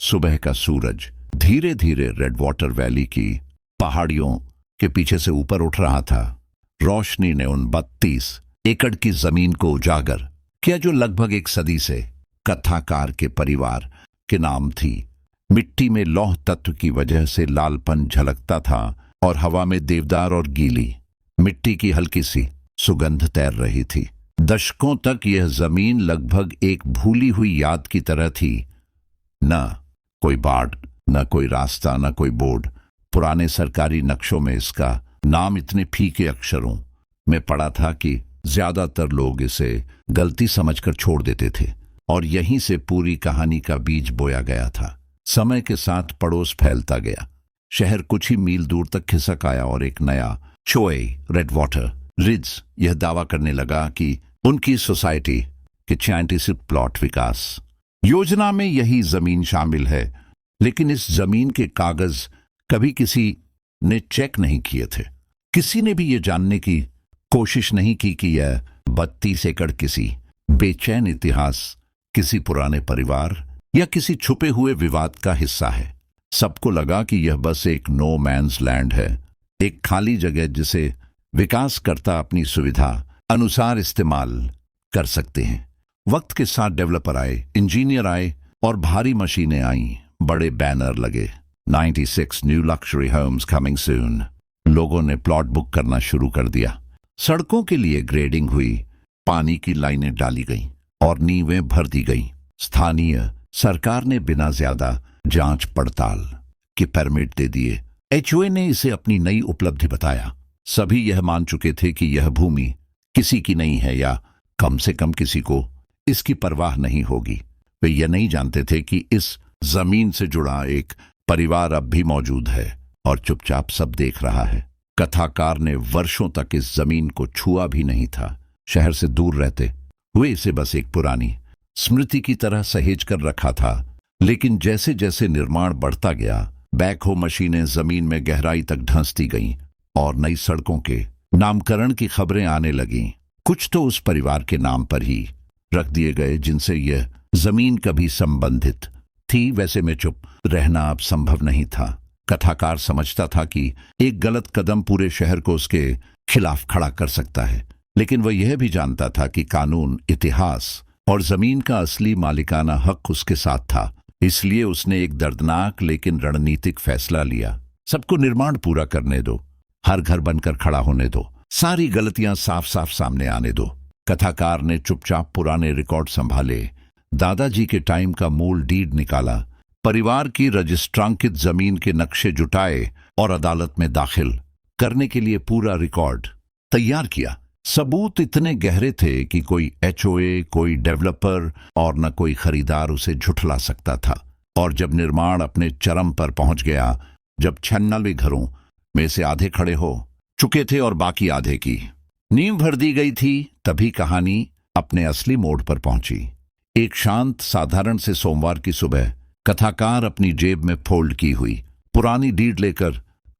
सुबह का सूरज धीरे धीरे रेड वाटर वैली की पहाड़ियों के पीछे से ऊपर उठ रहा था। रोशनी ने उन 32 एकड़ की जमीन को उजागर किया जो लगभग एक सदी से कथाकार के परिवार के नाम थी। मिट्टी में लौह तत्व की वजह से लालपन झलकता था और हवा में देवदार और गीली मिट्टी की हल्की सी सुगंध तैर रही थी। दशकों तक यह जमीन लगभग एक भूली हुई याद की तरह थी। न कोई बाड़, न कोई रास्ता, न कोई बोर्ड। पुराने सरकारी नक्शों में इसका नाम इतने फीके अक्षरों में पड़ा था कि ज्यादातर लोग इसे गलती समझकर छोड़ देते थे और यहीं से पूरी कहानी का बीज बोया गया था। समय के साथ पड़ोस फैलता गया। शहर कुछ ही मील दूर तक खिसक आया और एक नया चोए रेड वाटर रिज यह दावा करने लगा कि उनकी सोसाइटी के 86 प्लॉट विकास योजना में यही जमीन शामिल है। लेकिन इस जमीन के कागज कभी किसी ने चेक नहीं किए थे। किसी ने भी यह जानने की कोशिश नहीं की कि यह 32 एकड़ किसी बेचैन इतिहास, किसी पुराने परिवार या किसी छुपे हुए विवाद का हिस्सा है। सबको लगा कि यह बस एक नो मैन्स लैंड है, एक खाली जगह जिसे विकासकर्ता अपनी सुविधा अनुसार इस्तेमाल कर सकते हैं। वक्त के साथ डेवलपर आए, इंजीनियर आए और भारी मशीनें आईं। बड़े बैनर लगे, 96 new luxury homes coming soon. लोगों ने प्लॉट बुक करना शुरू कर दिया। सड़कों के लिए ग्रेडिंग हुई, पानी की लाइनें डाली गईं और नींवें भर दी गईं। स्थानीय सरकार ने बिना ज्यादा जांच पड़ताल के परमिट दे दिए। एचओए ने इसे अपनी नई उपलब्धि बताया। सभी यह मान चुके थे कि यह भूमि किसी की नहीं है, या कम से कम किसी को इसकी परवाह नहीं होगी। वे यह नहीं जानते थे कि इस जमीन से जुड़ा एक परिवार अब भी मौजूद है और चुपचाप सब देख रहा है। कथाकार ने वर्षों तक इस जमीन को छुआ भी नहीं था। शहर से दूर रहते हुए इसे बस एक पुरानी स्मृति की तरह सहेज कर रखा था। लेकिन जैसे जैसे निर्माण बढ़ता गया, बैकहो मशीनें जमीन में गहराई तक धंसती गईं और नई सड़कों के नामकरण की खबरें आने लगीं। कुछ तो उस परिवार के नाम पर ही रख दिए गए जिनसे यह जमीन कभी संबंधित थी। वैसे में चुप रहना अब संभव नहीं था। कथाकार समझता था कि एक गलत कदम पूरे शहर को उसके खिलाफ खड़ा कर सकता है, लेकिन वह यह भी जानता था कि कानून, इतिहास और जमीन का असली मालिकाना हक उसके साथ था। इसलिए उसने एक दर्दनाक लेकिन रणनीतिक फैसला लिया। सबको निर्माण पूरा करने दो, हर घर बनकर खड़ा होने दो, सारी गलतियां साफ साफ सामने आने दो। कथाकार ने चुपचाप पुराने रिकॉर्ड संभाले, दादाजी के टाइम का मूल डीड निकाला, परिवार की रजिस्ट्रांकित जमीन के नक्शे जुटाए और अदालत में दाखिल करने के लिए पूरा रिकॉर्ड तैयार किया। सबूत इतने गहरे थे कि कोई एचओए, कोई डेवलपर और न कोई खरीदार उसे झुठला सकता था। और जब निर्माण अपने चरम पर पहुंच गया, जब 96 घरों में से आधे खड़े हो चुके थे और बाकी आधे की नींव भर दी गई थी, तभी कहानी अपने असली मोड़ पर पहुंची। एक शांत साधारण से सोमवार की सुबह कथाकार अपनी जेब में फोल्ड की हुई पुरानी डीड लेकर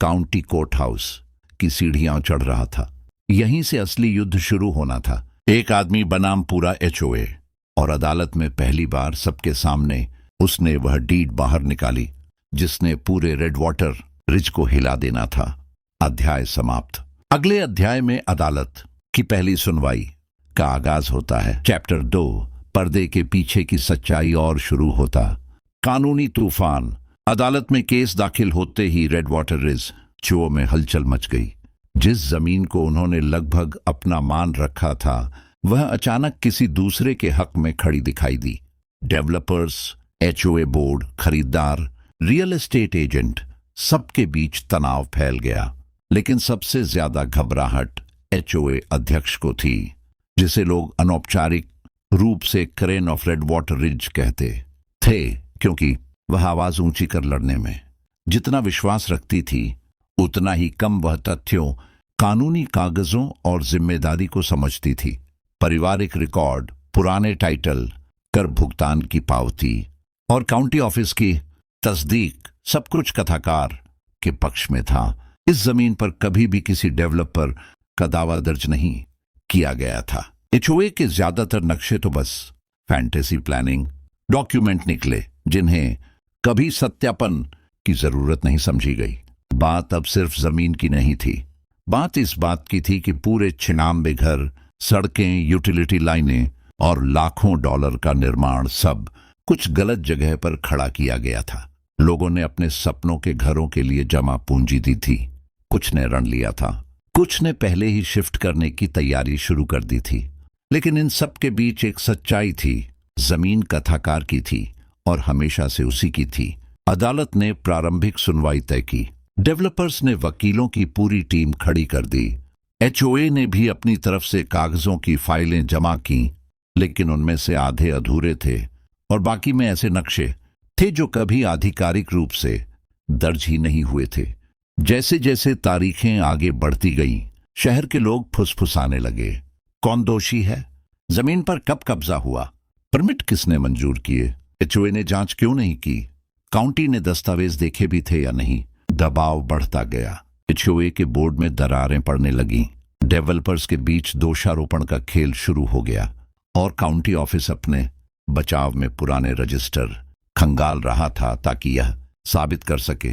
काउंटी कोर्ट हाउस की सीढ़ियां चढ़ रहा था। यहीं से असली युद्ध शुरू होना था। एक आदमी बनाम पूरा एचओए, और अदालत में पहली बार सबके सामने उसने वह डीड बाहर निकाली जिसने पूरे रेड वाटर रिज को हिला देना था। अध्याय समाप्त। अगले अध्याय में अदालत की पहली सुनवाई का आगाज होता है। चैप्टर 2, पर्दे के पीछे की सच्चाई और शुरू होता। कानूनी तूफान। अदालत में केस दाखिल होते ही रेड वाटर रिज चो में हलचल मच गई। जिस जमीन को उन्होंने लगभग अपना मान रखा था, वह अचानक किसी दूसरे के हक में खड़ी दिखाई दी। डेवलपर्स, एचओए बोर्ड, खरीदार, रियल एस्टेट एजेंट, सबके बीच तनाव फैल गया। लेकिन सबसे ज्यादा घबराहट एचओए अध्यक्ष को थी, जिसे लोग अनौपचारिक रूप से crane of red water ridge कहते थे, क्योंकि वह आवाज ऊंची कर लड़ने में जितना विश्वास रखती थी, उतना ही कम वह तथ्यों, कानूनी कागजों और जिम्मेदारी को समझती थी। पारिवारिक रिकॉर्ड, पुराने टाइटल, कर भुगतान की पावती और काउंटी ऑफिस की तस्दीक, सब कुछ कथाकार के पक्ष में था। इस जमीन पर कभी भी किसी डेवलपर का दावा दर्ज नहीं किया गया था। एचओए के ज्यादातर नक्शे तो बस फैंटेसी प्लानिंग डॉक्यूमेंट निकले, जिन्हें कभी सत्यापन की जरूरत नहीं समझी गई। बात अब सिर्फ जमीन की नहीं थी। बात इस बात की थी कि पूरे 96 घर, सड़कें, यूटिलिटी लाइनें और लाखों डॉलर का निर्माण सब कुछ गलत जगह पर खड़ा किया गया था। लोगों ने अपने सपनों के घरों के लिए जमा पूंजी दी थी। कुछ ने ऋण लिया था, कुछ ने पहले ही शिफ्ट करने की तैयारी शुरू कर दी थी। लेकिन इन सब के बीच एक सच्चाई थी। जमीन कथाकार की थी और हमेशा से उसी की थी। अदालत ने प्रारंभिक सुनवाई तय की। डेवलपर्स ने वकीलों की पूरी टीम खड़ी कर दी। एचओए ने भी अपनी तरफ से कागजों की फाइलें जमा की, लेकिन उनमें से आधे अधूरे थे और बाकी में ऐसे नक्शे थे जो कभी आधिकारिक रूप से दर्ज ही नहीं हुए थे। जैसे जैसे तारीखें आगे बढ़ती गईं, शहर के लोग फुसफुसाने लगे। कौन दोषी है? जमीन पर कब कब्जा हुआ? परमिट किसने मंजूर किए? एचओए ने जांच क्यों नहीं की? काउंटी ने दस्तावेज देखे भी थे या नहीं? दबाव बढ़ता गया। एचओए के बोर्ड में दरारें पड़ने लगीं। डेवलपर्स के बीच दोषारोपण का खेल शुरू हो गया और काउंटी ऑफिस अपने बचाव में पुराने रजिस्टर खंगाल रहा था ताकि यह साबित कर सके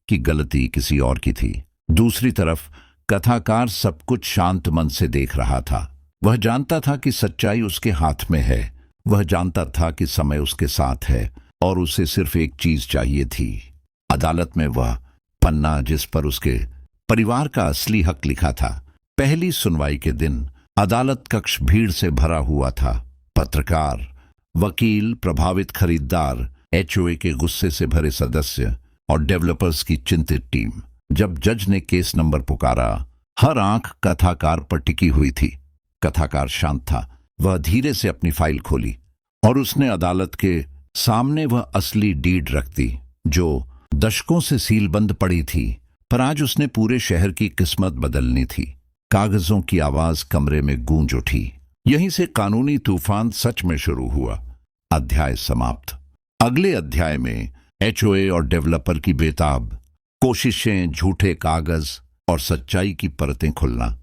कि गलती किसी और की थी। दूसरी तरफ कथाकार सब कुछ शांत मन से देख रहा था। वह जानता था कि सच्चाई उसके हाथ में है। वह जानता था कि समय उसके साथ है और उसे सिर्फ एक चीज चाहिए थी, अदालत में वह पन्ना जिस पर उसके परिवार का असली हक लिखा था। पहली सुनवाई के दिन अदालत कक्ष भीड़ से भरा हुआ था। पत्रकार, वकील, प्रभावित खरीदार, एचओए के गुस्से से भरे सदस्य और डेवलपर्स की चिंतित टीम। जब जज ने केस नंबर पुकारा, हर आंख कथाकार पर टिकी हुई थी। कथाकार शांत था। वह धीरे से अपनी फाइल खोली और उसने अदालत के सामने वह असली डीड रख दी जो दशकों से सीलबंद पड़ी थी। पर आज उसने पूरे शहर की किस्मत बदलनी थी। कागजों की आवाज कमरे में गूंज उठी। यहीं से कानूनी तूफान सच में शुरू हुआ। अध्याय समाप्त। अगले अध्याय में एचओए और डेवलपर की बेताब कोशिशें, झूठे कागज और सच्चाई की परतें खुलना।